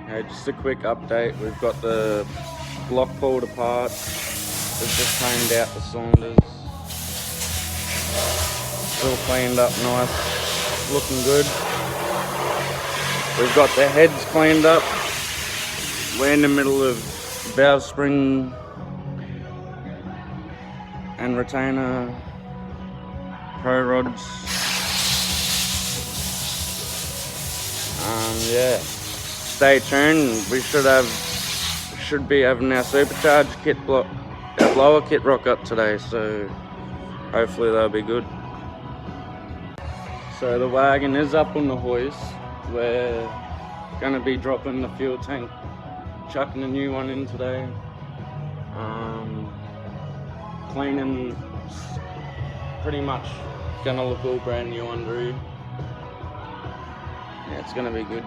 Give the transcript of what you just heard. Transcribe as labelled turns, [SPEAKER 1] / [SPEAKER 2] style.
[SPEAKER 1] Just a quick update. We've got the block pulled apart. We've just cleaned out the cylinders. Still cleaned up nice, looking good. We've got the heads cleaned up. We're in the middle of valve spring and retainer pro rods. Yeah, stay tuned. We should be having our supercharged our blower kit rock up today, so hopefully they'll be good. So the wagon is up on the hoist. We're going to be dropping the fuel tank, chucking a new one in today. Cleaning, pretty much going to look all brand new under here. Yeah, it's going to be good.